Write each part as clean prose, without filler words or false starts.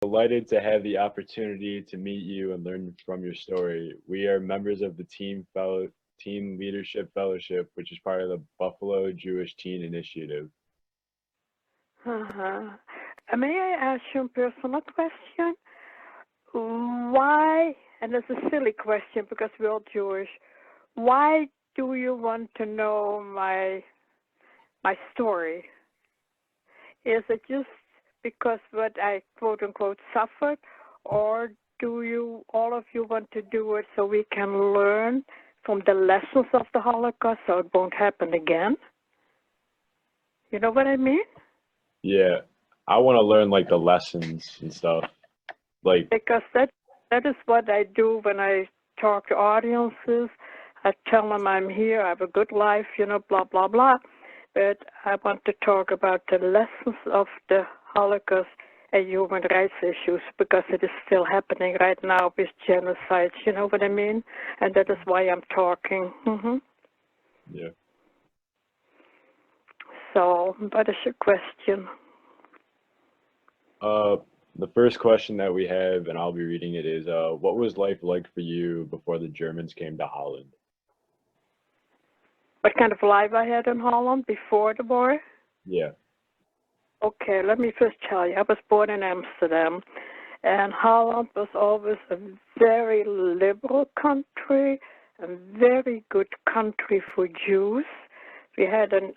delighted to have the opportunity to meet you and learn from your story. We are members of the Team Leadership Fellowship, which is part of the Buffalo Jewish Teen Initiative. Uh-huh. May I ask you a personal question? Why, and it's a silly question because we're all Jewish, why do you want to know my story? Is it just because what I quote unquote suffered, or do you all of you want to do it so we can learn from the lessons of the Holocaust so it won't happen again? You know what I mean? Yeah, I want to learn like the lessons and stuff. Like, Because that is what I do when I talk to audiences. I tell them I'm here, I have a good life, blah, blah, blah. But I want to talk about the lessons of the Holocaust and human rights issues because it is still happening right now with genocides, you know what I mean? And that is why I'm talking. yeah. So, what is your question? The first question that we have, and I'll be reading it, is what was life like for you before the Germans came to Holland? What kind of life I had in Holland before the war? Yeah. Okay, let me first tell you, I was born in Amsterdam, and Holland was always a very liberal country, a very good country for Jews. We had a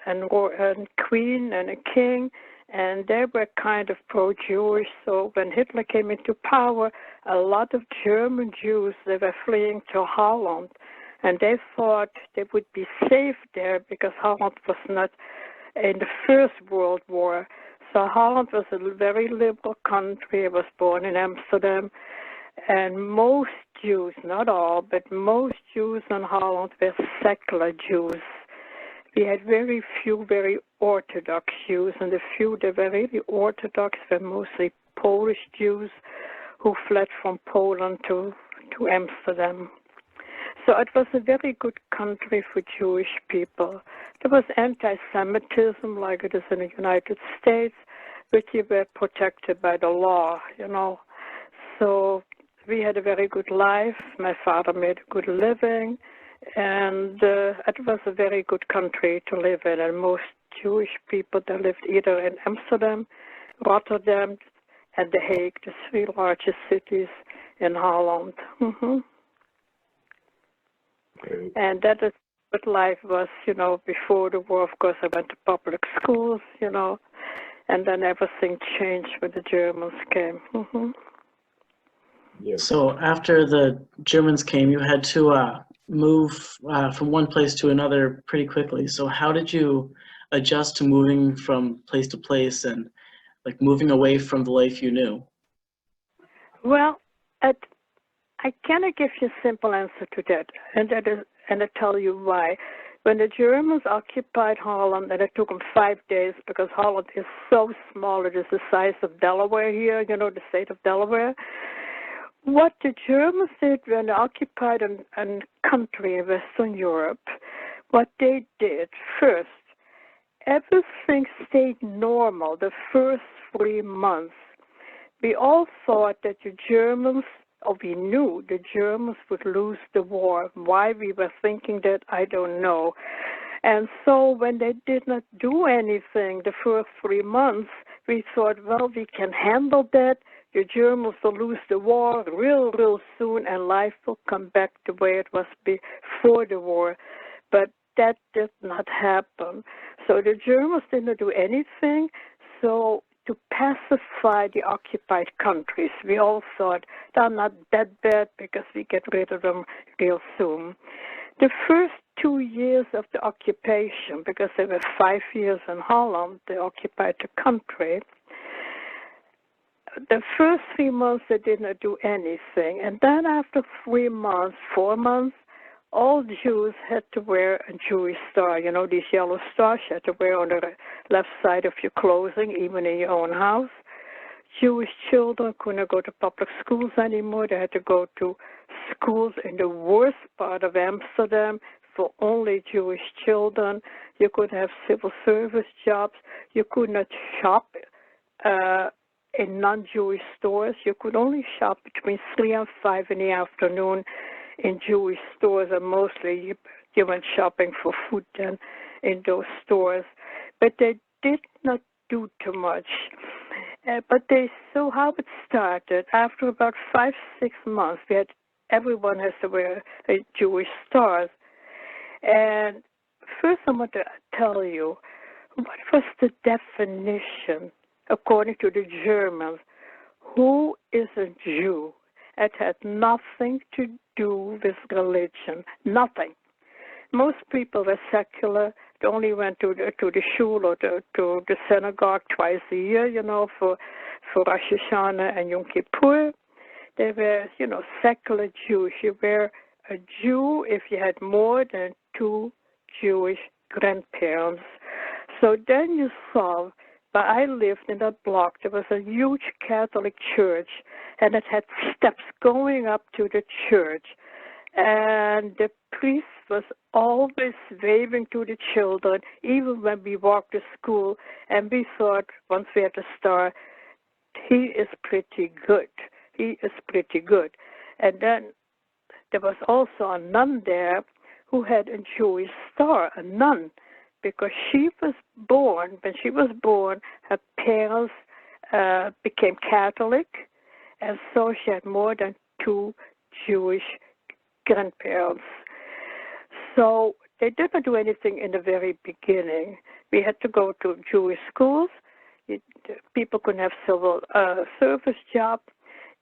queen and a king, and they were kind of pro-Jewish. So when Hitler came into power, a lot of German Jews, they were fleeing to Holland, and they thought they would be safe there because Holland was not in the First World War. So Holland was a very liberal country. I was born in Amsterdam, and most Jews, not all, but most Jews in Holland were secular Jews. We had very few very Orthodox Jews, and the few that were really Orthodox were mostly Polish Jews who fled from Poland to Amsterdam. So it was a very good country for Jewish people. There was anti-Semitism like it is in the United States, but you were protected by the law, So we had a very good life. My father made a good living, and it was a very good country to live in. And most Jewish people, they lived either in Amsterdam, Rotterdam, and The Hague, the three largest cities in Holland. And that is what life was, before the war. Of course, I went to public schools, and then everything changed when the Germans came. Yeah. So after the Germans came, you had to move from one place to another pretty quickly. So how did you adjust to moving from place to place and like moving away from the life you knew? Well, I cannot give you a simple answer to that, and I tell you why. When the Germans occupied Holland, and it took them 5 days because Holland is so small, it is the size of Delaware here, the state of Delaware. What the Germans did when they occupied a country in Western Europe, what they did first, everything stayed normal the first 3 months. We all thought that the Germans, or we knew the Germans would lose the war. Why we were thinking that, I don't know. And so when they did not do anything the first 3 months, we thought, well, we can handle that. The Germans will lose the war real soon, and life will come back the way it was before the war. But that did not happen. So the Germans didn't do anything. So to pacify the occupied countries, we all thought they're not that bad because we get rid of them real soon. The first 2 years of the occupation, because there were 5 years in Holland, they occupied the country. The first 3 months they did not do anything, and then after 3 months, 4 months, all Jews had to wear a Jewish star. These yellow stars you had to wear on the left side of your clothing, even in your own house. Jewish children couldn't go to public schools anymore. They had to go to schools in the worst part of Amsterdam for only Jewish children. You could have civil service jobs. You could not shop in non-Jewish stores. You could only shop between 3 and 5 in the afternoon in Jewish stores, and mostly you went shopping for food then in those stores. But they did not do too much. So how it started, after about 5, 6 months, everyone has to wear Jewish stars. And first I want to tell you, what was the definition, according to the Germans? Who is a Jew? It had nothing to do with religion, nothing. Most people were secular. They only went to the shul or to the synagogue twice a year, for Rosh Hashanah and Yom Kippur. They were, secular Jews. You were a Jew if you had more than 2 Jewish grandparents. So then you saw, but I lived in that block, there was a huge Catholic church, and it had steps going up to the church. And the priest was always waving to the children, even when we walked to school, and we thought, once we had a star, he is pretty good. He is pretty good. And then there was also a nun there who had a Jewish star, a nun, because when she was born, her parents became Catholic, and so she had more than 2 Jewish grandparents. So they didn't do anything in the very beginning. We had to go to Jewish schools. People couldn't have civil service jobs.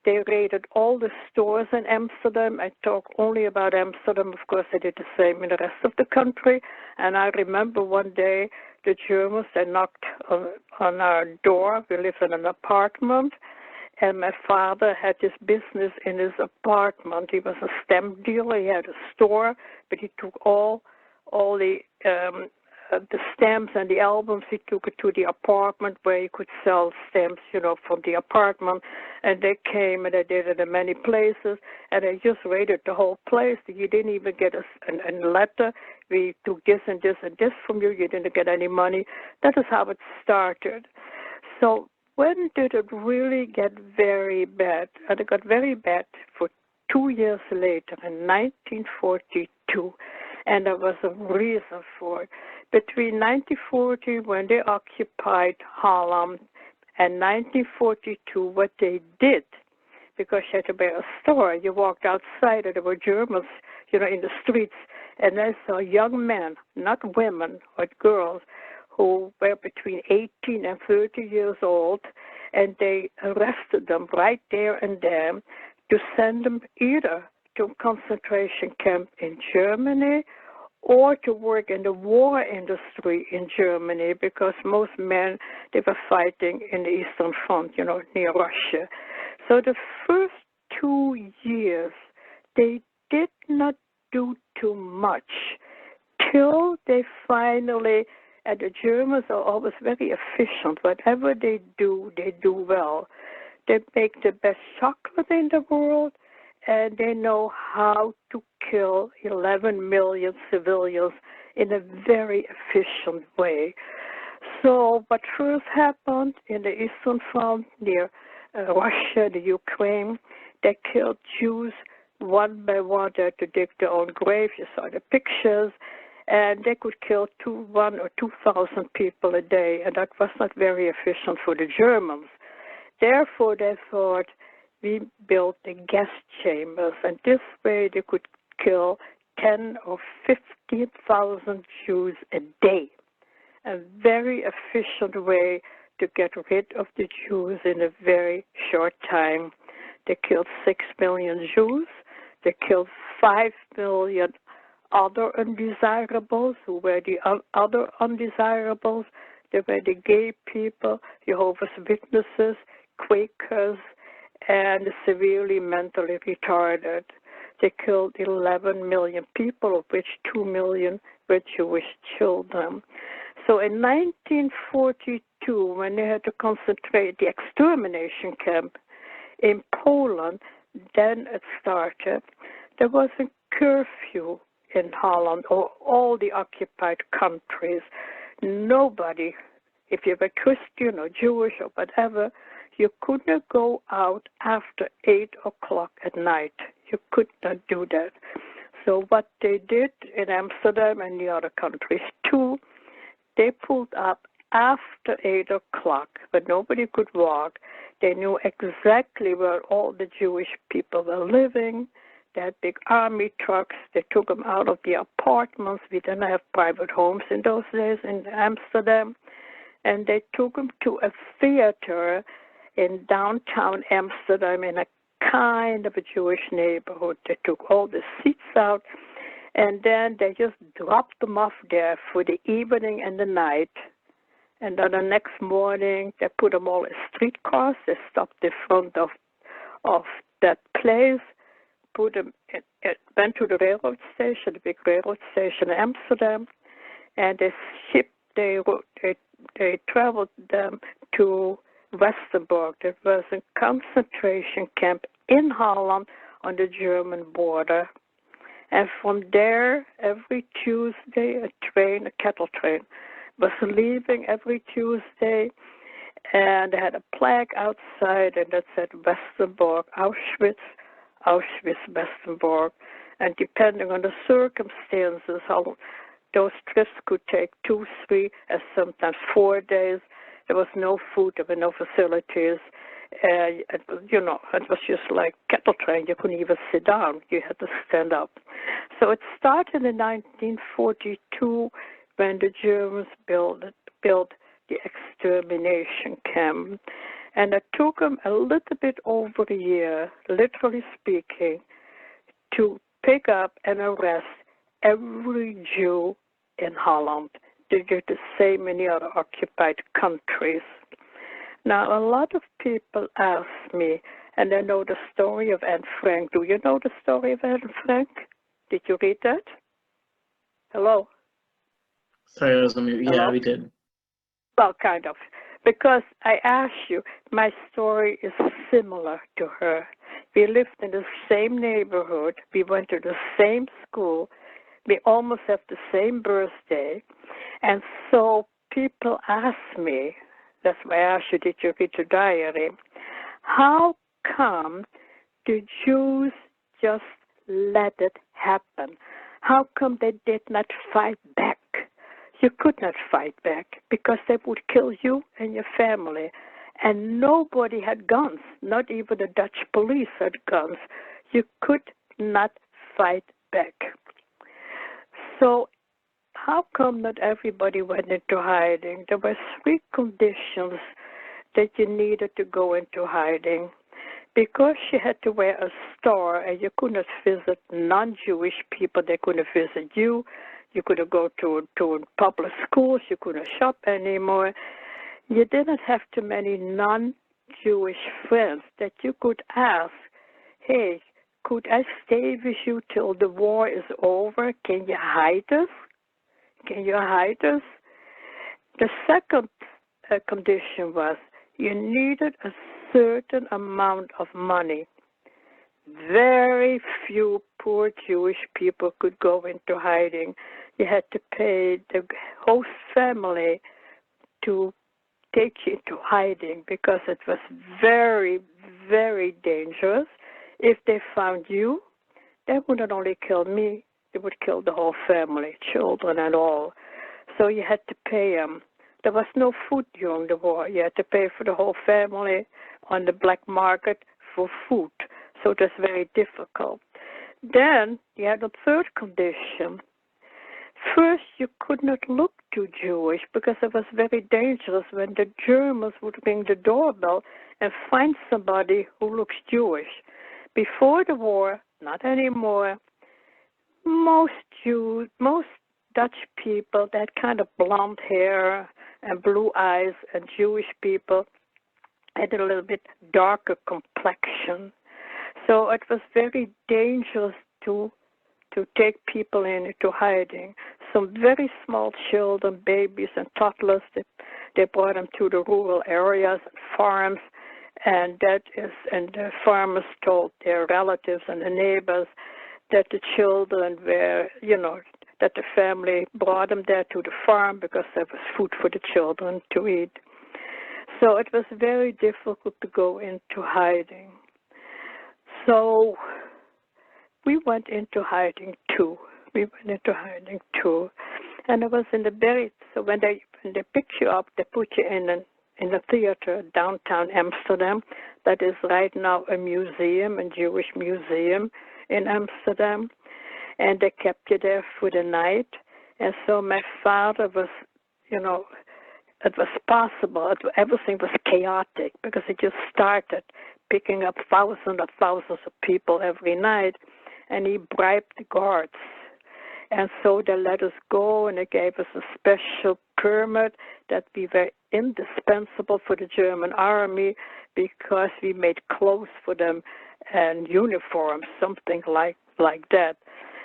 They raided all the stores in Amsterdam. I talk only about Amsterdam. Of course, they did the same in the rest of the country. And I remember one day the Germans, they knocked on our door. We lived in an apartment. And my father had his business in his apartment. He was a stamp dealer. He had a store, but he took all the stamps and the albums. He took it to the apartment where he could sell stamps, from the apartment. And they came and they did it in many places. And they just raided the whole place. You didn't even get a letter. We took this and this and this from you. You didn't get any money. That is how it started. So when did it really get very bad? And it got very bad for 2 years later, in 1942, and there was a reason for it. Between 1940, when they occupied Holland, and 1942, what they did, because you had to wear a star, you walked outside and there were Germans, in the streets, and I saw young men, not women or girls, who were between 18 and 30 years old, and they arrested them right there and then to send them either to a concentration camp in Germany or to work in the war industry in Germany, because most men, they were fighting in the Eastern Front, near Russia. So the first 2 years, they did not do too much till they finally, and the Germans are always very efficient. Whatever they do well. They make the best chocolate in the world, and they know how to kill 11 million civilians in a very efficient way. So what first happened in the Eastern Front near Russia, the Ukraine, they killed Jews one by one. They had to dig their own grave. You saw the pictures. And they could kill 1,000 or 2,000 people a day, and that was not very efficient for the Germans. Therefore, they thought, we built the gas chambers, and this way they could kill 10 or 15,000 Jews a day. A very efficient way to get rid of the Jews in a very short time. They killed 6 million Jews. They killed 5 million other undesirables, who were the other undesirables. They were the gay people, Jehovah's Witnesses, Quakers, and the severely mentally retarded. They killed 11 million people, of which 2 million were Jewish children. So in 1942, when they had to concentrate the extermination camp in Poland, then it started. There was a curfew in Holland or all the occupied countries. Nobody, if you were Christian or Jewish or whatever, You could not go out after 8 o'clock at night. You could not do that. So what they did in Amsterdam and the other countries too, they pulled up after 8 o'clock, but nobody could walk. They knew exactly where all the Jewish people were living. They had big army trucks. They took them out of the apartments. We didn't have private homes in those days in Amsterdam. And they took them to a theater in downtown Amsterdam in a kind of a Jewish neighborhood. They took all the seats out, and then they just dropped them off there for the evening and the night. And then the next morning, they put them all in streetcars. They stopped in front of that place, put them, went to the railroad station, the big railroad station in Amsterdam, and they traveled them to Westerbork. That was a concentration camp in Holland on the German border. And from there, every Tuesday, a cattle train, was leaving every Tuesday, and they had a plaque outside, and that said Westerbork, Auschwitz, Westerbork. And depending on the circumstances, how those trips could take 2, 3, and sometimes 4 days. There was no food, there were no facilities. It was just like cattle train. You couldn't even sit down. You had to stand up. So it started in 1942 when the Germans built the extermination camp. And it took them a little bit over a year, literally speaking, to pick up and arrest every Jew in Holland. They did the same in the other occupied countries. Now, a lot of people ask me, and they know the story of Anne Frank. Do you know the story of Anne Frank? Did you read that? Hello? Sorry, I was on mute. Yeah, Hello? we did. Well, kind of. Because I asked you, my story is similar to her. We lived in the same neighborhood. We went to the same school. We almost have the same birthday. And so people ask me, that's why I asked you, did you read your diary? How come the Jews just let it happen? How come they did not fight back? You could not fight back because they would kill you and your family. And nobody had guns, not even the Dutch police had guns. You could not fight back. So how come not everybody went into hiding? There were 3 conditions that you needed to go into hiding. Because you had to wear a star and you could not visit non-Jewish people, they couldn't visit you. You couldn't go to public schools, you couldn't shop anymore. You didn't have too many non-Jewish friends that you could ask, hey, could I stay with you till the war is over? Can you hide us? Can you hide us? The second condition was you needed a certain amount of money. Very few poor Jewish people could go into hiding. You had to pay the host family to take you into hiding because it was very, very dangerous. If they found you, they would not only kill me, they would kill the whole family, children and all. So you had to pay them. There was no food during the war. You had to pay for the whole family on the black market for food. So it was very difficult. Then you had a third condition. First, you could not look too Jewish because it was very dangerous when the Germans would ring the doorbell and find somebody who looks Jewish. Before the war, not anymore, most Dutch people, that kind of blonde hair and blue eyes, and Jewish people had a little bit darker complexion. So it was very dangerous to take people into hiding. Some very small children, babies and toddlers, they brought them to the rural areas, farms, and the farmers told their relatives and the neighbors that the children were, that the family brought them there to the farm because there was food for the children to eat. So it was very difficult to go into hiding. So we went into hiding too. And it was in the very, so when they pick you up, they put you in a theater downtown Amsterdam that is right now a museum, a Jewish museum in Amsterdam. And they kept you there for the night. And so my father was, it was possible. Everything was chaotic because it just started picking up thousands of people every night. And he bribed the guards. And so they let us go, and they gave us a special permit that we were indispensable for the German army because we made clothes for them and uniforms, something like that.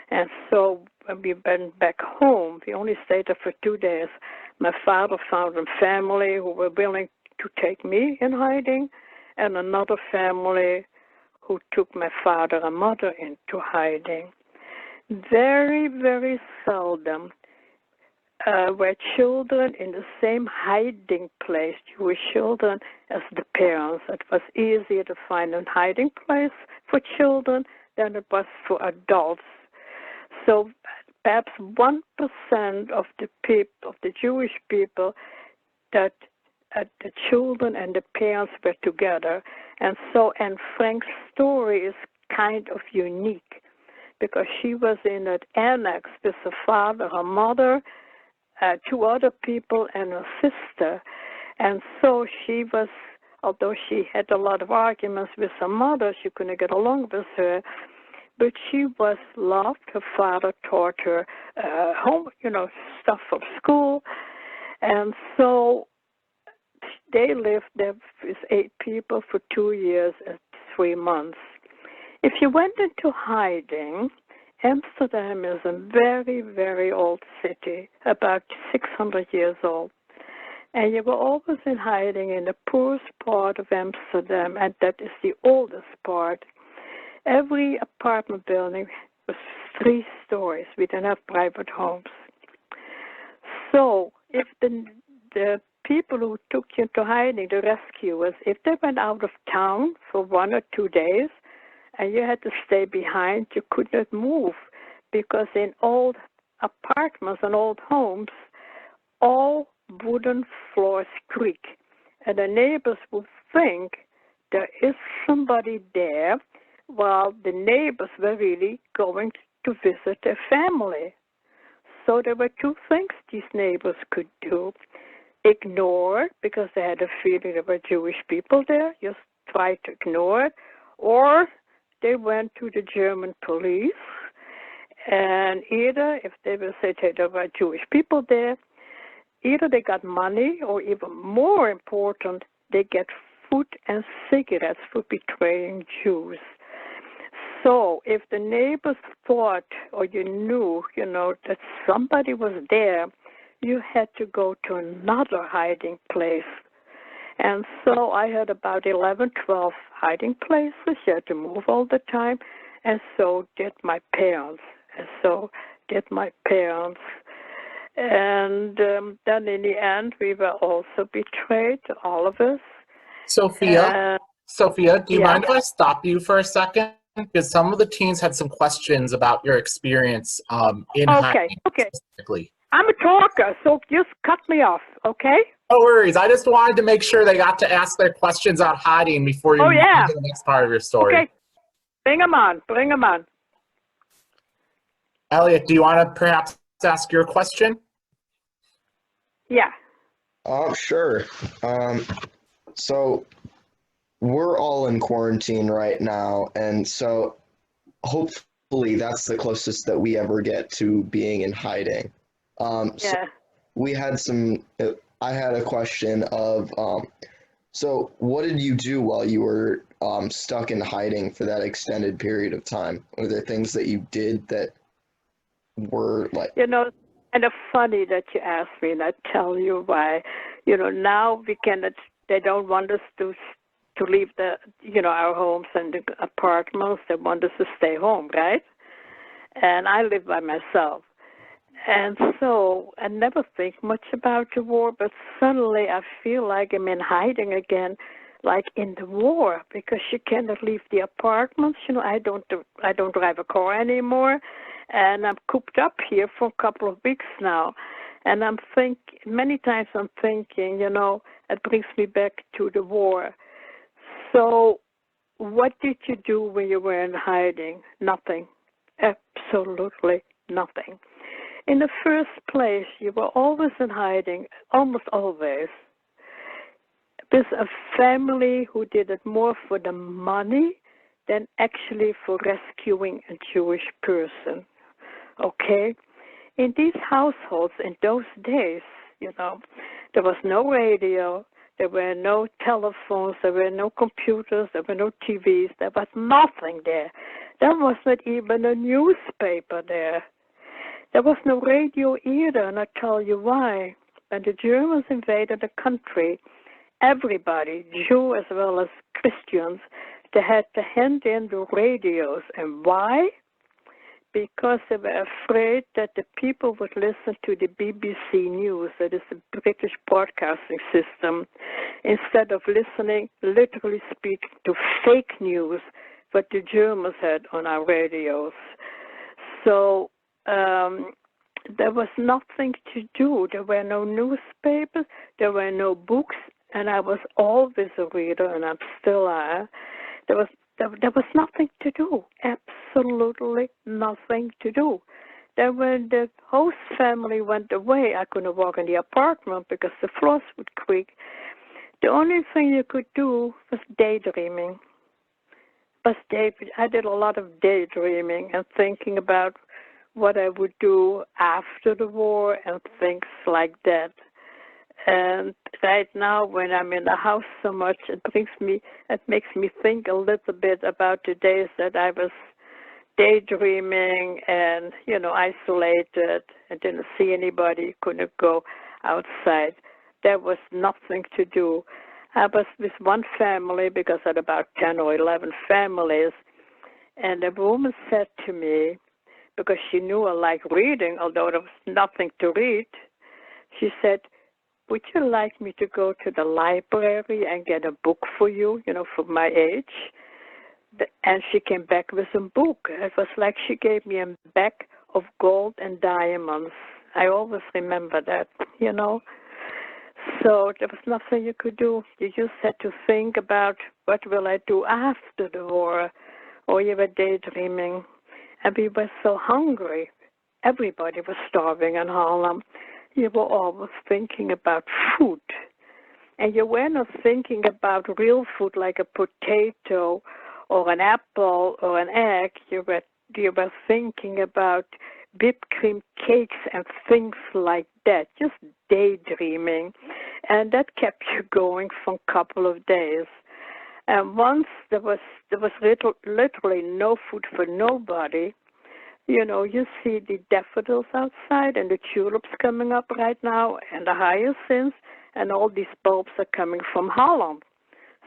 And so when we went back home, we only stayed there for 2 days. My father found a family who were willing to take me in hiding, and another family who took my father and mother into hiding. Very, very seldom were children in the same hiding place, Jewish children, as the parents. It was easier to find a hiding place for children than it was for adults. So perhaps 1% of the Jewish people that the children and the parents were together. And Frank's story is kind of unique because she was in an annex with her father, her mother, 2 other people, and her sister. And so she was, although she had a lot of arguments with her mother, she couldn't get along with her, but she was loved. Her father taught her home, stuff from school. And so they lived there with 8 people for 2 years and 3 months. If you went into hiding, Amsterdam is a very, very old city, about 600 years old. And you were always in hiding in the poorest part of Amsterdam, and that is the oldest part. Every apartment building was 3 stories. We didn't have private homes. So if the people who took you into hiding, the rescuers, if they went out of town for 1 or 2 days, and you had to stay behind, you could not move, because in old apartments and old homes, all wooden floors creak. And the neighbors would think there is somebody there, while the neighbors were really going to visit their family. So there were 2 things these neighbors could do. Ignore, because they had a feeling there were Jewish people there, just try to ignore it, or they went to the German police, and either, if they will say there were Jewish people there, either they got money, or even more important, they get food and cigarettes for betraying Jews. So if the neighbors thought, or you knew, that somebody was there, you had to go to another hiding place. And so I had about 11, 12 hiding places. You had to move all the time. And so did my parents. And then in the end, we were also betrayed, all of us. Sophia, do you mind if I stop you for a second? Because some of the teens had some questions about your experience in hiding specifically. I'm a talker, so just cut me off, okay? No worries. I just wanted to make sure they got to ask their questions about hiding before you move to the next part of your story. Okay, bring them on. Elliot, do you want to perhaps ask your question? Yeah. Sure. So we're all in quarantine right now, and so hopefully that's the closest that we ever get to being in hiding. So we had I had a question of, so what did you do while you were stuck in hiding for that extended period of time? Were there things that you did that were like... kind of funny that you asked me, and I tell you why. Now we cannot, they don't want us to leave our homes and the apartments. They want us to stay home, right? And I live by myself. And so I never think much about the war, but suddenly I feel like I'm in hiding again, like in the war, because you cannot leave the apartments. You know, I don't drive a car anymore, and I'm cooped up here for a couple of weeks now. And many times I'm thinking, you know, it brings me back to the war. So what did you do when you were in hiding? Nothing. Absolutely nothing. In the first place, you were always in hiding, almost always, with a family who did it more for the money than actually for rescuing a Jewish person. Okay? In these households, in those days, you know, there was no radio, there were no telephones, there were no computers, there were no TVs, there was nothing there. There was not even a newspaper there. There was no radio either, and I'll tell you why. When the Germans invaded the country, everybody, Jew as well as Christians, they had to hand in the radios. And why? Because they were afraid that the people would listen to the BBC News, that is the British broadcasting system, instead of listening, literally speaking, to fake news what the Germans had on our radios. So there was nothing to do. There were no newspapers, there were no books, and I was always a reader, and I'm still are. There was nothing to do, absolutely nothing to do. Then when the host family went away, I couldn't walk in the apartment because the floors would creak. The only thing you could do was daydreaming. I did a lot of daydreaming and thinking about what I would do after the war and things like that. And right now, when I'm in the house so much, it makes me think a little bit about the days that I was daydreaming and, you know, isolated and didn't see anybody, couldn't go outside. There was nothing to do. I was with one family because I had about 10 or 11 families, and the woman said to me, because she knew I liked reading, although there was nothing to read, she said, would you like me to go to the library and get a book for you, you know, for my age? And she came back with a book. It was like she gave me a bag of gold and diamonds. I always remember that, you know. So there was nothing you could do. You just had to think about what will I do after the war, or you were daydreaming. And we were so hungry. Everybody was starving in Harlem. You were always thinking about food. And you were not thinking about real food like a potato or an apple or an egg. You were thinking about whipped cream cakes and things like that, just daydreaming. And that kept you going for a couple of days. And once there was literally no food for nobody. You know, you see the daffodils outside and the tulips coming up right now and the hyacinths, and all these bulbs are coming from Holland.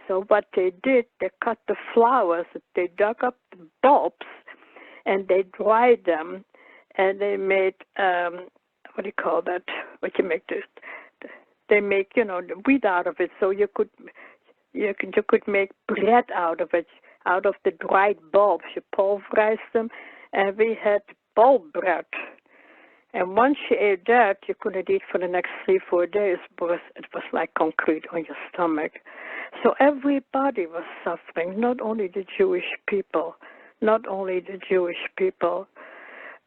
So what they did, they cut the flowers, they dug up the bulbs, and they dried them, and they made, what do you call that? What you make this? They make, you know, the wheat out of it, so you could make bread out of it, out of the dried bulbs. You pulverize them, and we had bulb bread. And once you ate that, you couldn't eat for the next 3-4 days because it was like concrete on your stomach. So everybody was suffering, not only the Jewish people.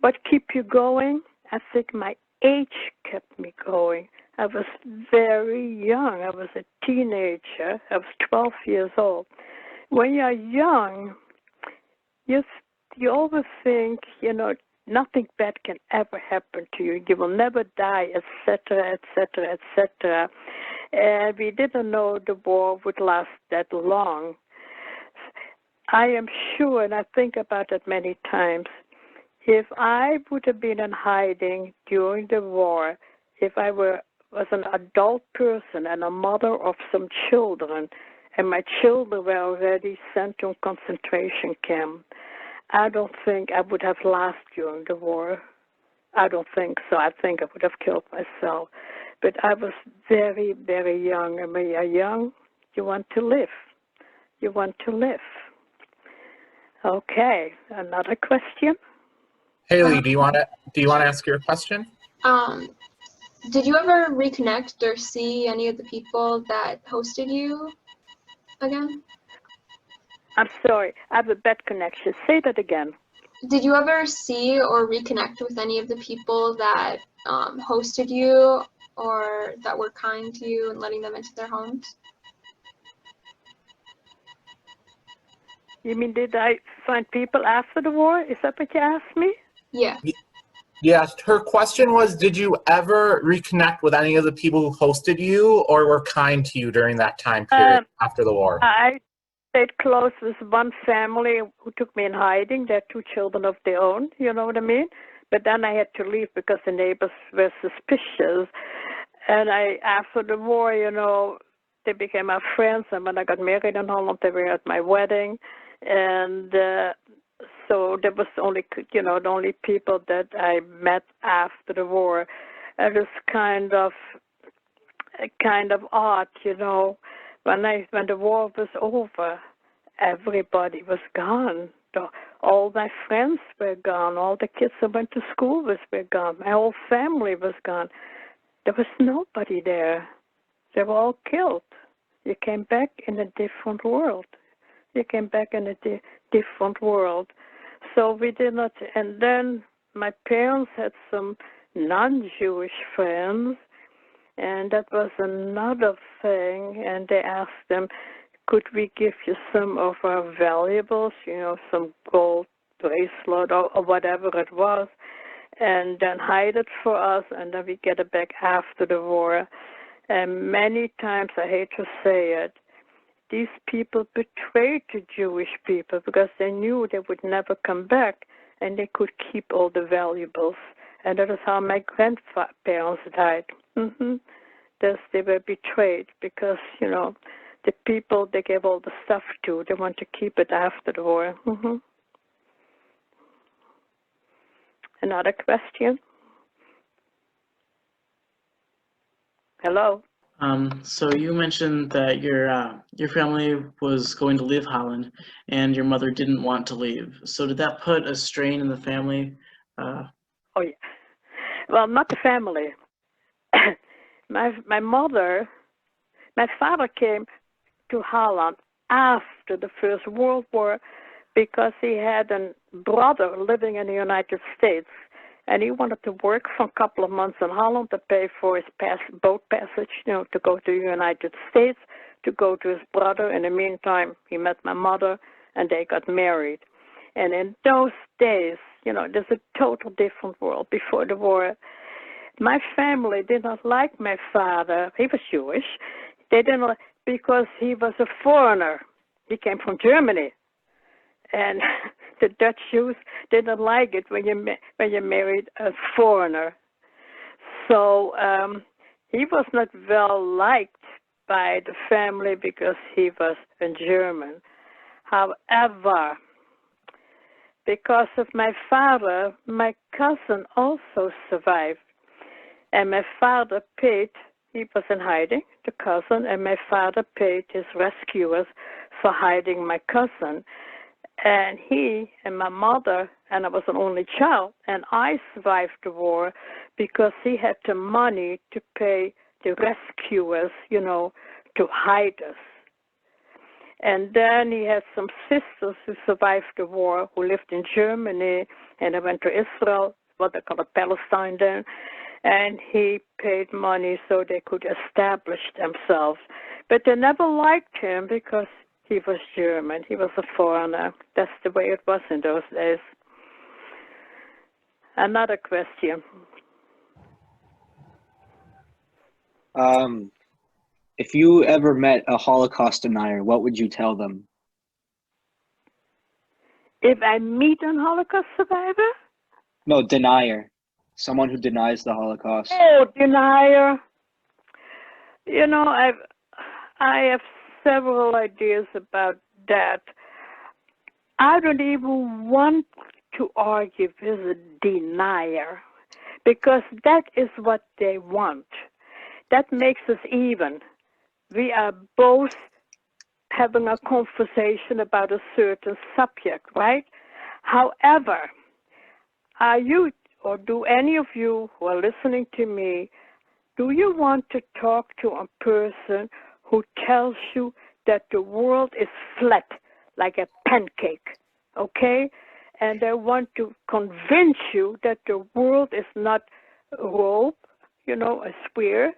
What kept you going? I think my age kept me going. I was very young. I was a teenager. I was 12 years old. When you're young, you always think, you know, nothing bad can ever happen to you. You will never die, etc., etc., etc. And we didn't know the war would last that long. I am sure, and I think about it many times, if I would have been in hiding during the war, if I was an adult person and a mother of some children, and my children were already sent to a concentration camp, I don't think I would have lasted during the war. I don't think so. I think I would have killed myself. But I was very, very young. And when you're young, you want to live. You want to live. Okay, another question? Haley, do you want to ask your question? Did you ever reconnect or see any of the people that hosted you again? I'm sorry, I have a bad connection. Say that again. Did you ever see or reconnect with any of the people that hosted you or that were kind to you and letting them into their homes? You mean, did I find people after the war? Is that what you asked me? Yeah. Yes, her question was, did you ever reconnect with any of the people who hosted you or were kind to you during that time period after the war? I stayed close with one family who took me in hiding. They had 2 children of their own, you know what I mean? But then I had to leave because the neighbors were suspicious. And after the war, you know, they became my friends. And when I got married in Holland, they were at my wedding. And so there was only, you know, the only people that I met after the war. It was kind of odd, you know. When the war was over, everybody was gone. All my friends were gone. All the kids I went to school with were gone. My whole family was gone. There was nobody there. They were all killed. You came back in a different world. You came back in a different world. So we did not, and then my parents had some non-Jewish friends, and that was another thing, and they asked them, could we give you some of our valuables, you know, some gold bracelet or whatever it was, and then hide it for us, and then we get it back after the war. And many times, I hate to say it, these people betrayed the Jewish people because they knew they would never come back and they could keep all the valuables. And that is how my grandparents died. They were betrayed because, you know, the people they gave all the stuff to, they want to keep it after the war. Another question? Hello? So you mentioned that your family was going to leave Holland, and your mother didn't want to leave. So did that put a strain in the family? Oh yeah. Well, not the family. My father came to Holland after the First World War because he had a brother living in the United States. And he wanted to work for a couple of months in Holland to pay for his boat passage, you know, to go to the United States, to go to his brother. In the meantime, he met my mother, and they got married. And in those days, you know, there's a total different world. Before the war, my family did not like my father. He was Jewish. They didn't like, because he was a foreigner. He came from Germany. And the Dutch Jews didn't like it when you married a foreigner. So he was not well liked by the family because he was a German. However, because of my father, my cousin also survived. And my father paid, he was in hiding, the cousin, and my father paid his rescuers for hiding my cousin. And he and my mother, and I was an only child, and I survived the war because he had the money to pay the rescuers, you know, to hide us. And then he had some sisters who survived the war, who lived in Germany, and they went to Israel, what they call it, Palestine then, and he paid money so they could establish themselves. But they never liked him because he was German. He was a foreigner. That's the way it was in those days. Another question. If you ever met a Holocaust denier, what would you tell them? If I meet a Holocaust survivor? No, denier. Someone who denies the Holocaust. Oh, denier. You know, I have several ideas about that. I don't even want to argue with a denier because that is what they want. That makes us even. We are both having a conversation about a certain subject, right? However, are you, or do any of you who are listening to me, do you want to talk to a person who tells you that the world is flat like a pancake, okay? And they want to convince you that the world is not a globe, you know, a square,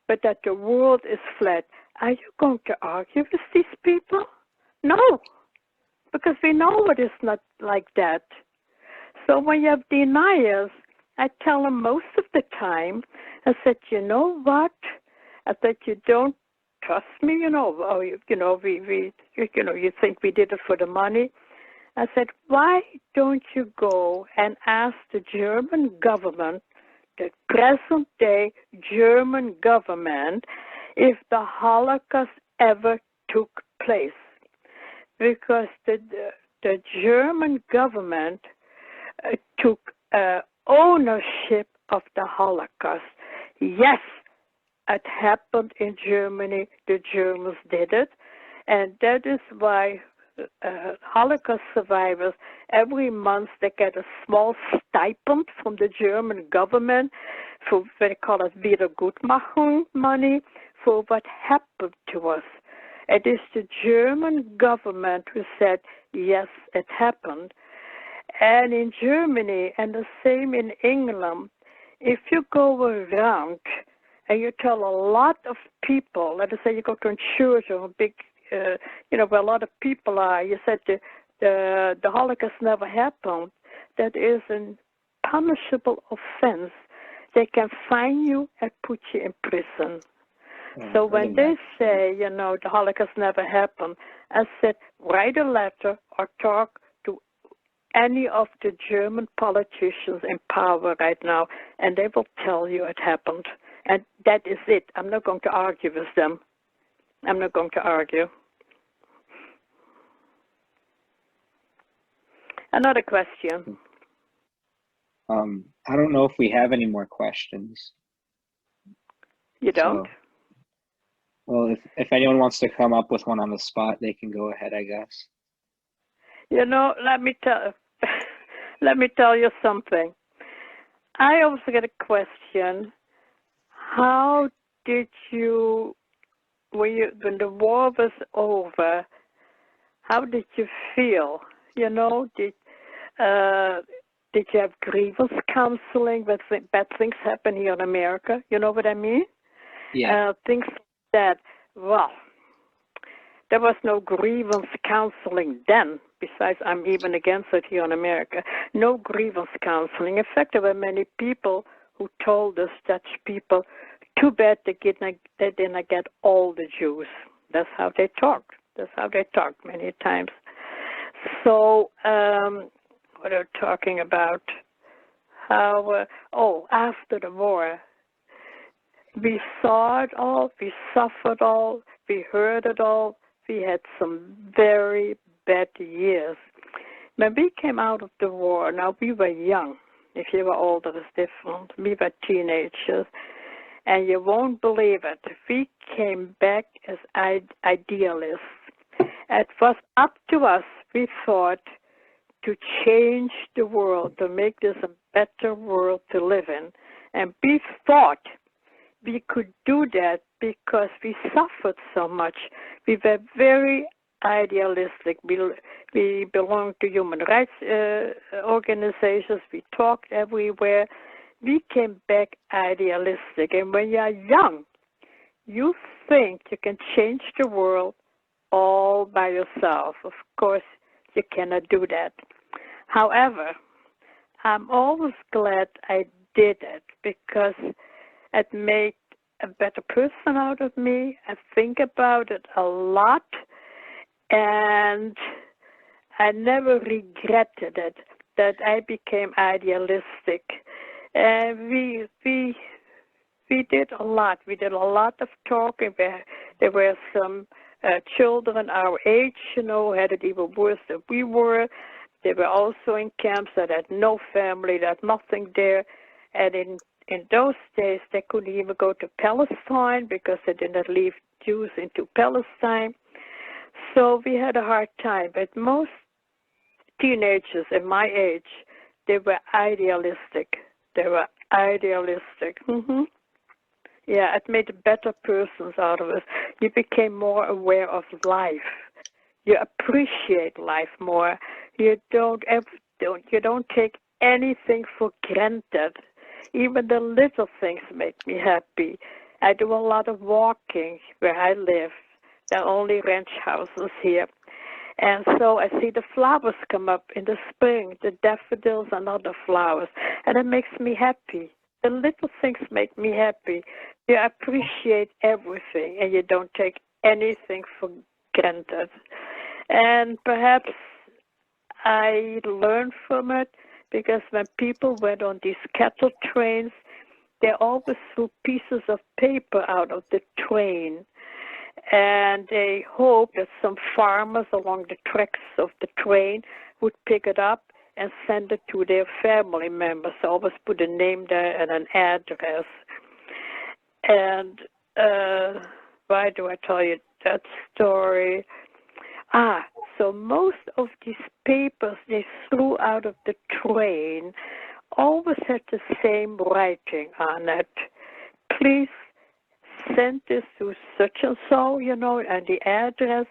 but that the world is flat. Are you going to argue with these people? No, because we know it is not like that. So when you have deniers, I tell them most of the time, I said, you know what? I said, you don't trust me, you know, or, you think we did it for the money. I said, why don't you go and ask the German government, the present day German government, if the Holocaust ever took place? Because the German government took ownership of the Holocaust. Yes, it happened in Germany. The Germans did it. And that is why Holocaust survivors, every month they get a small stipend from the German government for, they call it Wiedergutmachung money, for what happened to us. It is the German government who said, yes, it happened. And in Germany, and the same in England, if you go around and you tell a lot of people, let us say you go to a church or a big, where a lot of people are, you said the Holocaust never happened, that is a punishable offense. They can fine you and put you in prison. So when they say, the Holocaust never happened, I said, write a letter or talk to any of the German politicians in power right now, and they will tell you it happened. And that is it. I'm not going to argue with them. I'm not going to argue. Another question. I don't know if we have any more questions. You don't? So, well, if anyone wants to come up with one on the spot, they can go ahead, I guess. Let me tell you something. I also get a question. How did you, when the war was over, how did you feel? Did you have grievance counseling when bad things happen here in America? You know what I mean? Yeah. Things that, well, there was no grievance counseling then. Besides, I'm even against it here in America. No grievance counseling. In fact, there were many people who told us, Dutch people, too bad they didn't get all the Jews. That's how they talked. That's how they talked many times. So, what are we talking about? How, after the war, we saw it all, we suffered all, we heard it all. We had some very bad years. When we came out of the war, now we were young. If you were older, it's different. We were teenagers. And you won't believe it. We came back as idealists. It was up to us, we thought, to change the world, to make this a better world to live in. And we thought we could do that because we suffered so much. We were very idealistic. We belonged to human rights organizations. We talked everywhere. We came back idealistic. And when you're young, you think you can change the world all by yourself. Of course, you cannot do that. However, I'm always glad I did it because it made a better person out of me. I think about it a lot, and I never regretted it that I became idealistic. And we did a lot. We did a lot of talking. There were some children our age, had it even worse than we were. They were also in camps that had no family, that had nothing there. And in those days, they couldn't even go to Palestine because they did not leave Jews into Palestine. So we had a hard time. But most teenagers in my age, they were idealistic. They were idealistic. Yeah, it made better persons out of us. You became more aware of life. You appreciate life more. You don't take anything for granted. Even the little things make me happy. I do a lot of walking where I live. There are only ranch houses here. And so I see the flowers come up in the spring, the daffodils and other flowers, and it makes me happy. The little things make me happy. You appreciate everything, and you don't take anything for granted. And perhaps I learned from it because when people went on these cattle trains, they always threw pieces of paper out of the train. And they hoped that some farmers along the tracks of the train would pick it up and send it to their family members. They always put a name there and an address. And why do I tell you that story? So most of these papers they threw out of the train always had the same writing on it. Please send this to such and so, and the address,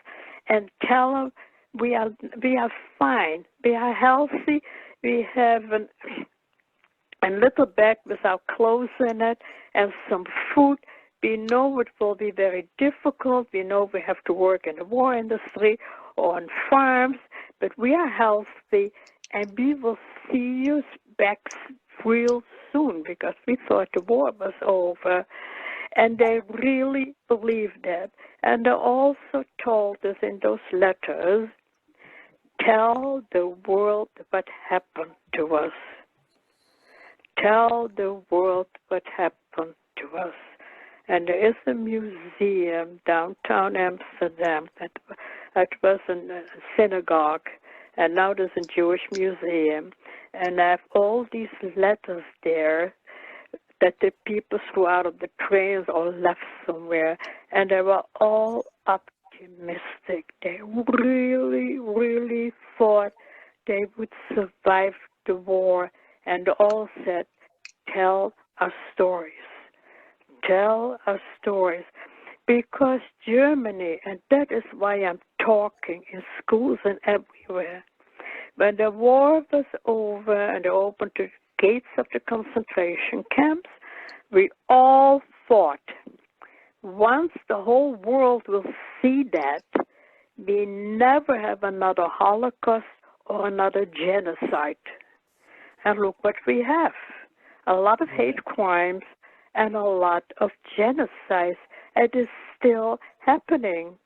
and tell them we are fine, we are healthy, we have a little bag with our clothes in it and some food. We know it will be very difficult. We know we have to work in the war industry or on farms, but we are healthy, and we will see you back real soon because we thought the war was over. And they really believed that. And they also told us in those letters, tell the world what happened to us. Tell the world what happened to us. And there is a museum downtown Amsterdam. It was a synagogue, and now there's a Jewish museum. And I have all these letters there that the people threw out of the trains or left somewhere, and they were all optimistic. They really, really thought they would survive the war, and all said, tell our stories. Tell our stories. Because Germany, and that is why I'm talking in schools and everywhere, when the war was over and they opened the gates of the concentration camps, we all thought, once the whole world will see that, we never have another Holocaust or another genocide. And look what we have. A lot of hate crimes and a lot of genocides. It is still happening.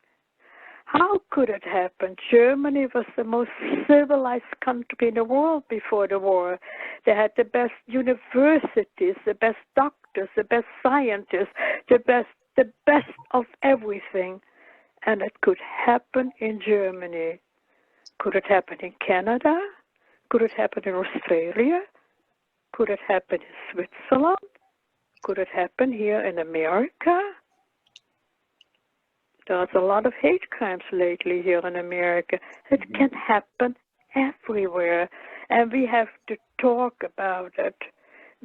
How could it happen? Germany was the most civilized country in the world before the war. They had the best universities, the best doctors, the best scientists, the best of everything. And it could happen in Germany. Could it happen in Canada? Could it happen in Australia? Could it happen in Switzerland? Could it happen here in America? There's a lot of hate crimes lately here in America. It can happen everywhere, and we have to talk about it.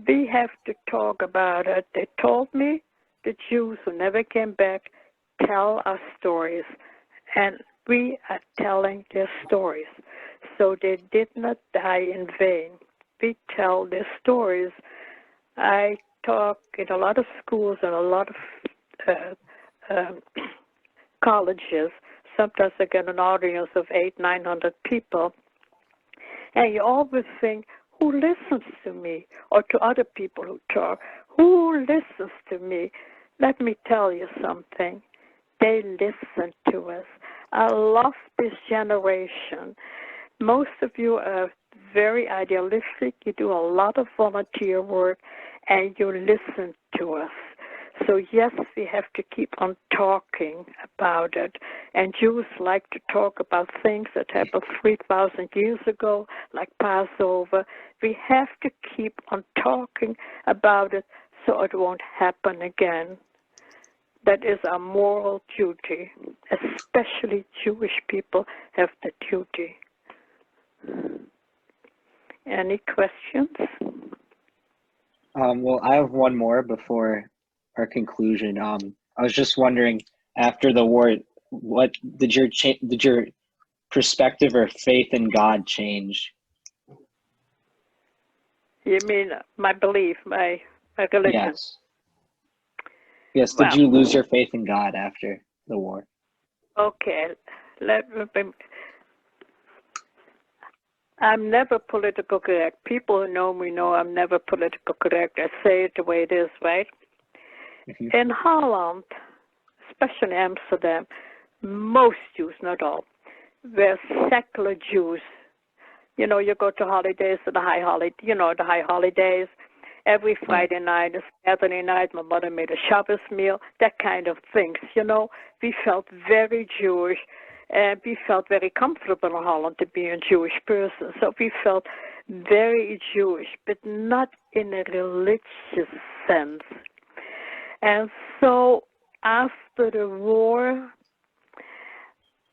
We have to talk about it. They told me, the Jews who never came back, tell our stories, and we are telling their stories. So they did not die in vain. We tell their stories. I talk in a lot of schools and a lot of colleges. Sometimes I get an audience of 800-900 people, and you always think, who listens to me? Or to other people who talk, who listens to me? Let me tell you something. They listen to us. I love this generation. Most of you are very idealistic. You do a lot of volunteer work, and you listen to us. So yes, we have to keep on talking about it. And Jews like to talk about things that happened 3,000 years ago, like Passover. We have to keep on talking about it so it won't happen again. That is our moral duty. Especially Jewish people have the duty. Any questions? Well, I have one more before our conclusion. I was just wondering, after the war, what did your perspective or faith in God change? You mean my belief, my religion? Yes. Yes. Did you lose your faith in God after the war? Okay. I'm never political correct. People who know me know I'm never political correct. I say it the way it is, right? Mm-hmm. In Holland, especially Amsterdam, most Jews, not all, were secular Jews. You know, you go to holidays, the high holidays. Every Friday night, Saturday night, my mother made a Shabbos meal, that kind of things, you know. We felt very Jewish, and we felt very comfortable in Holland to be a Jewish person. So we felt very Jewish, but not in a religious sense. And so after the war,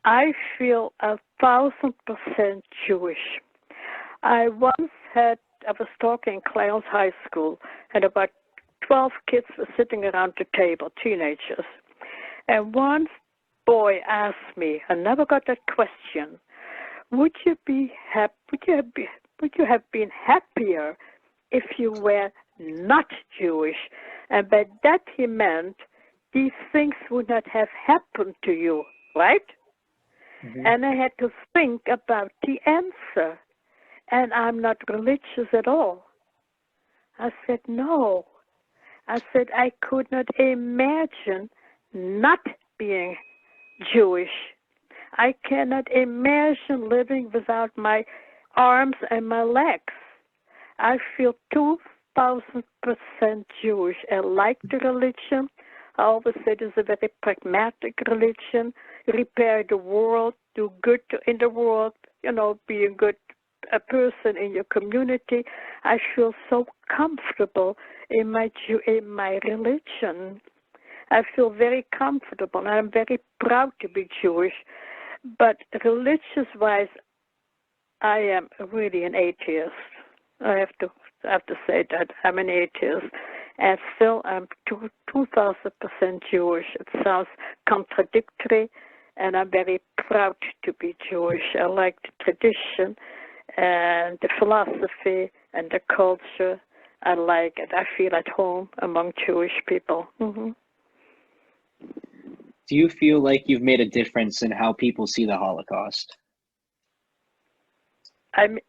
I feel 1,000% Jewish. I was talking in Clarence High School, and about 12 kids were sitting around the table, teenagers. And one boy asked me, I never got that question, would you have been happier if you were not Jewish? And by that he meant these things would not have happened to you, right? Mm-hmm. And I had to think about the answer. And I'm not religious at all. I said, no. I said, I could not imagine not being Jewish. I cannot imagine living without my arms and my legs. I feel 2,000% Jewish. I like the religion. I always say it's a very pragmatic religion. Repair the world, do good in the world, you know, be a person in your community. I feel so comfortable in my religion. I feel very comfortable, and I'm very proud to be Jewish. But religious-wise, I am really an atheist. I have to say that I'm an atheist, and still I'm 2,000% Jewish. It sounds contradictory, and I'm very proud to be Jewish. I like the tradition and the philosophy and the culture. I like it. I feel at home among Jewish people. Mm-hmm. Do you feel like you've made a difference in how people see the Holocaust? I'm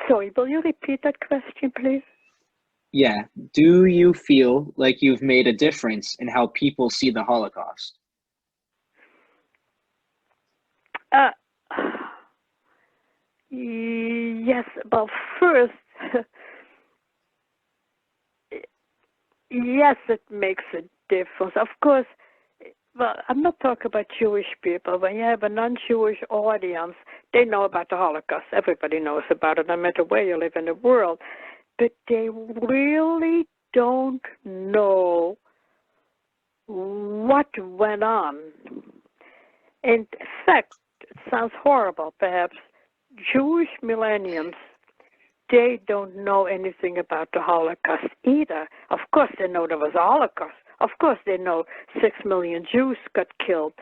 sorry, will you repeat that question, please? Yeah. Do you feel like you've made a difference in how people see the Holocaust? Yes, well, first, yes, it makes a difference. Of course, well, I'm not talking about Jewish people. When you have a non-Jewish audience, they know about the Holocaust. Everybody knows about it, no matter where you live in the world. But they really don't know what went on. In fact, it sounds horrible, perhaps. Jewish millennials, they don't know anything about the Holocaust either. Of course they know there was a Holocaust. Of course they know 6 million Jews got killed.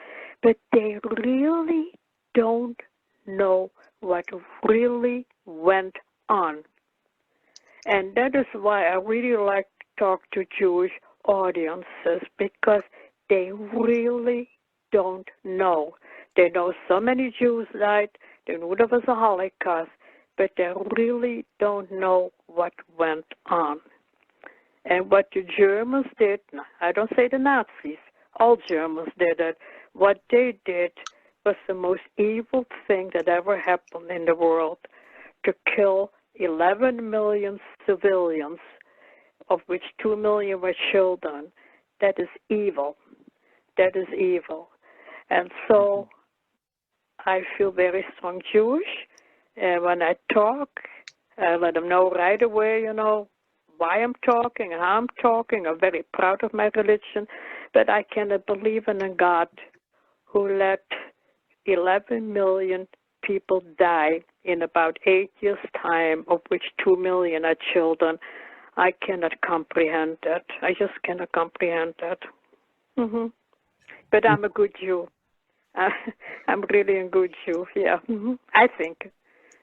But they really don't know what really went on. And that is why I really like to talk to Jewish audiences, because they really don't know. They know so many Jews died. They knew there was a Holocaust, but they really don't know what went on. And what the Germans did, I don't say the Nazis, all Germans did it. What they did was the most evil thing that ever happened in the world, to kill 11 million civilians of which 2 million were children. That is evil. That is evil. And so I feel very strong Jewish. And when I talk, I let them know right away, you know, why I'm talking, how I'm talking. I'm very proud of my religion, but I cannot believe in a God who let 11 million people die in about 8 years' time, of which 2 million are children. I cannot comprehend that. I just cannot comprehend that. But I'm a good Jew. I'm really a good Jew, yeah. I think,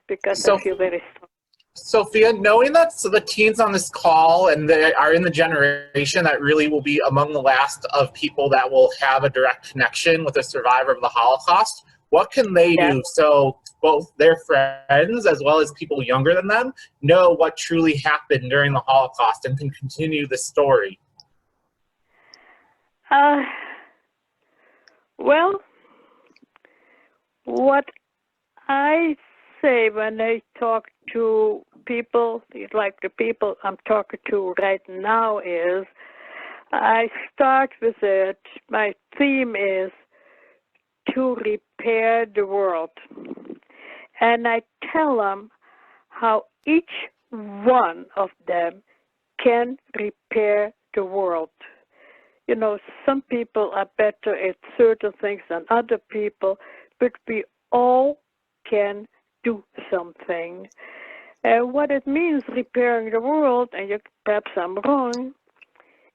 because I feel very strong. Sophia, knowing that the teens on this call and they are in the generation that really will be among the last of people that will have a direct connection with a survivor of the Holocaust, what can they do so both their friends as well as people younger than them know what truly happened during the Holocaust and can continue the story? Well, what I say when I talk to people, like the people I'm talking to right now, is I start with it. My theme is to repair the world. And I tell them how each one of them can repair the world. You know, some people are better at certain things than other people, but we all can do something. And what it means, repairing the world, and perhaps I'm wrong,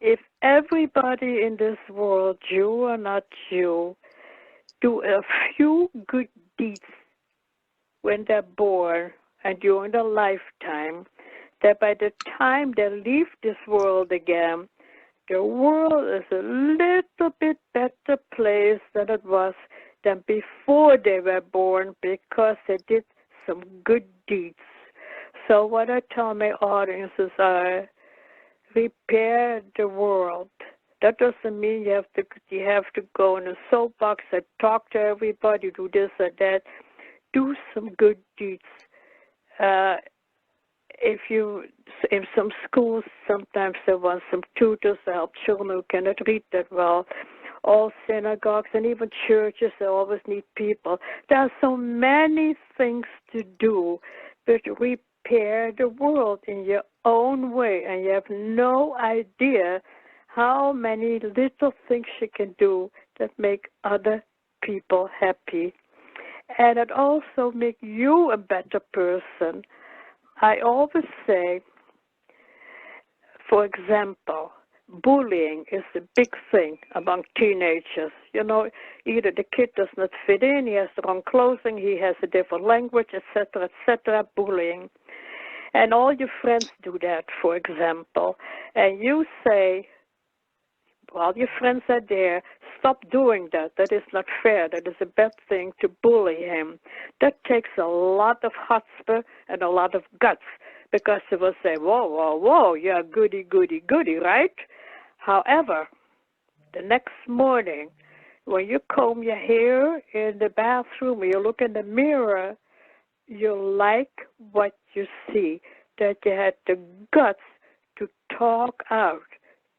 if everybody in this world, Jew or not Jew, do a few good deeds when they're born and during their lifetime, that by the time they leave this world again, the world is a little bit better place than it was than before they were born, because they did some good deeds. So what I tell my audiences are, repair the world. That doesn't mean you have to go in a soapbox and talk to everybody, do this or that. Do some good deeds. In some schools, sometimes they want some tutors to help children who cannot read that well. All synagogues and even churches, they always need people. There are so many things to do, but repair the world in your own way, and you have no idea how many little things you can do that make other people happy. And it also makes you a better person. I always say, for example, bullying is a big thing among teenagers. You know, either the kid does not fit in, he has the wrong clothing, he has a different language, etc., bullying. And all your friends do that, for example. And you say, while your friends are there, stop doing that. That is not fair. That is a bad thing to bully him. That takes a lot of chutzpah and a lot of guts, because they will say, whoa, whoa, whoa, you're goody, goody, goody, right? However, the next morning, when you comb your hair in the bathroom, when you look in the mirror, you like what you see, that you had the guts to talk out,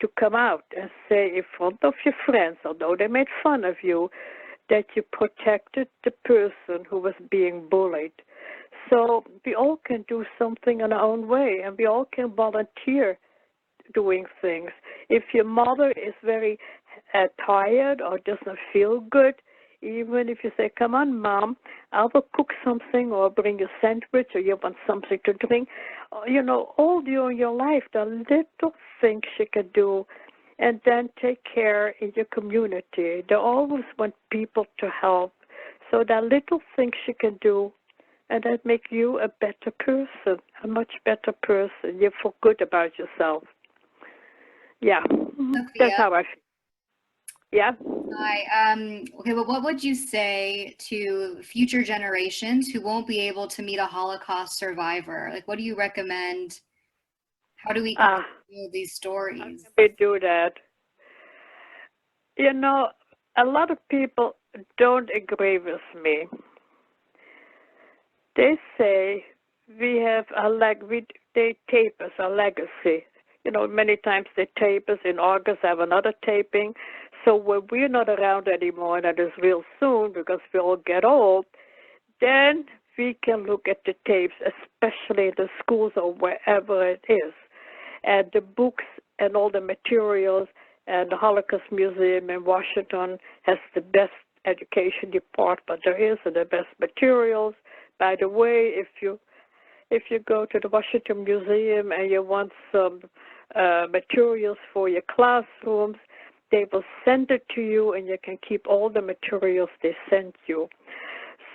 to come out and say in front of your friends, although they made fun of you, that you protected the person who was being bullied. So we all can do something in our own way, and we all can volunteer doing things. If your mother is very tired or doesn't feel good, even if you say, come on, Mom, I will cook something, or bring a sandwich, or you want something to drink. You know, all during your life, the little things you can do, and then take care in your community. They always want people to help. So there are little things you can do, and that make you a better person, a much better person. You feel good about yourself. Yeah, that's how I feel. Yeah. Hi. Okay, well, what would you say to future generations who won't be able to meet a Holocaust survivor? Like, what do you recommend? How do we continue these stories? How can we do that? You know, a lot of people don't agree with me. They say we have they tape us a legacy. many times they tape us. In August, I have another taping. So when we're not around anymore, and that is real soon because we all get old, then we can look at the tapes, especially in the schools or wherever it is. And the books and all the materials, and the Holocaust Museum in Washington has the best education department there is and the best materials. By the way, if you go to the Washington Museum and you want some materials for your classrooms, they will send it to you, and you can keep all the materials they sent you.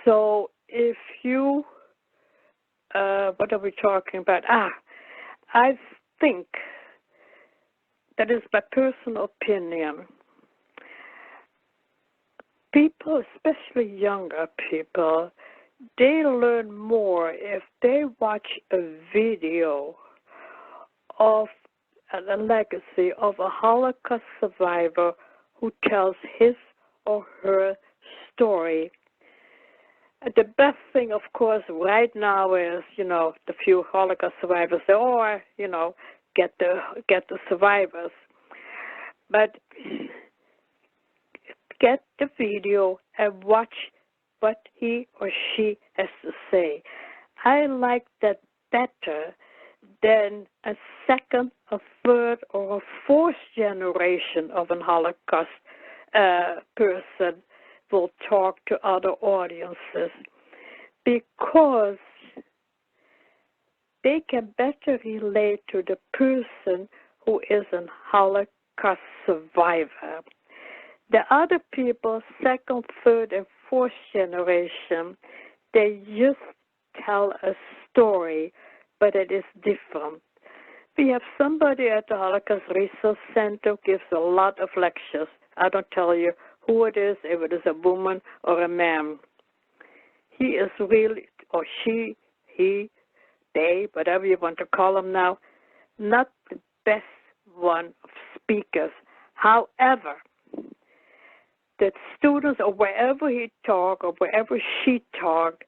So if you, what are we talking about? I think, that is my personal opinion, people, especially younger people, they learn more if they watch a video of the legacy of a Holocaust survivor who tells his or her story. The best thing, of course, right now is, the few Holocaust survivors, or, get the survivors. But get the video and watch what he or she has to say. I like that better than a second, a third, or a fourth generation of an Holocaust person will talk to other audiences, because they can better relate to the person who is a Holocaust survivor. The other people, second, third, and fourth generation, they just tell a story, but it is different. We have somebody at the Holocaust Research Center gives a lot of lectures. I don't tell you who it is, if it is a woman or a man. He is really, or she, he, they, whatever you want to call them now, not the best one of speakers. However, the students, or wherever he talk or wherever she talk,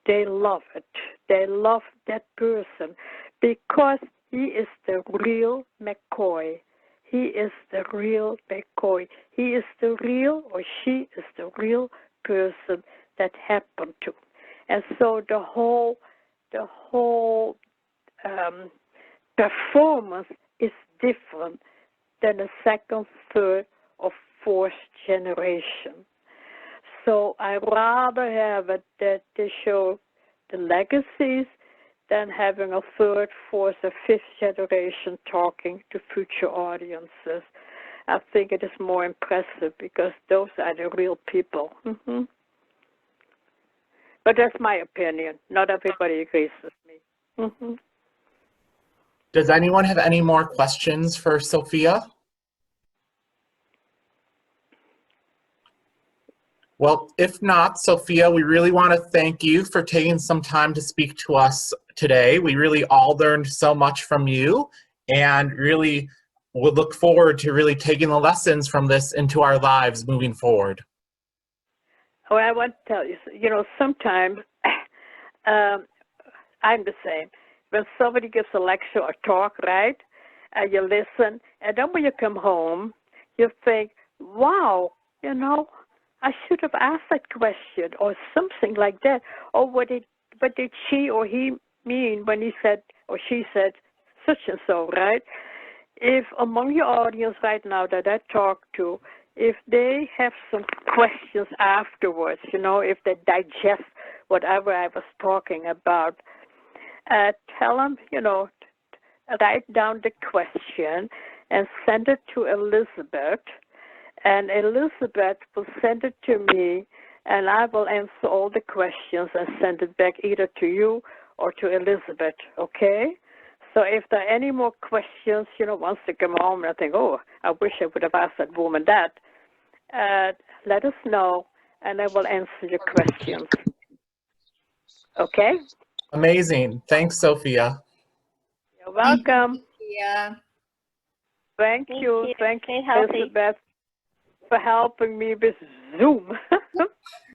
they love it. They love that person because he is the real McCoy. He is the real McCoy. He is the real, or she is the real person that happened to. And so the whole performance is different than the second, third, or fourth generation. So I rather have it that they show the legacies than having a third, fourth, or fifth generation talking to future audiences. I think it is more impressive because those are the real people. Mm-hmm. But that's my opinion. Not everybody agrees with me. Mm-hmm. Does anyone have any more questions for Sophia? Well, if not, Sophia, we really want to thank you for taking some time to speak to us today. We really all learned so much from you, and really would look forward to really taking the lessons from this into our lives moving forward. Oh, I want to tell you, sometimes I'm the same. When somebody gives a lecture or talk, right, and you listen, and then when you come home, you think, wow, I should have asked that question or something like that. Or what did she or he mean when he said or she said such and so, right? If among your audience right now that I talk to, if they have some questions afterwards, if they digest whatever I was talking about, tell them, write down the question and send it to Elizabeth. And Elizabeth will send it to me, and I will answer all the questions and send it back either to you or to Elizabeth, okay? So if there are any more questions, once they come home and I think, oh, I wish I would have asked that woman that, let us know, and I will answer your questions. Okay? Amazing. Thanks, Sophia. You're welcome. Yeah. Thank you. Thank you, Stay healthy. Elizabeth, for helping me with Zoom.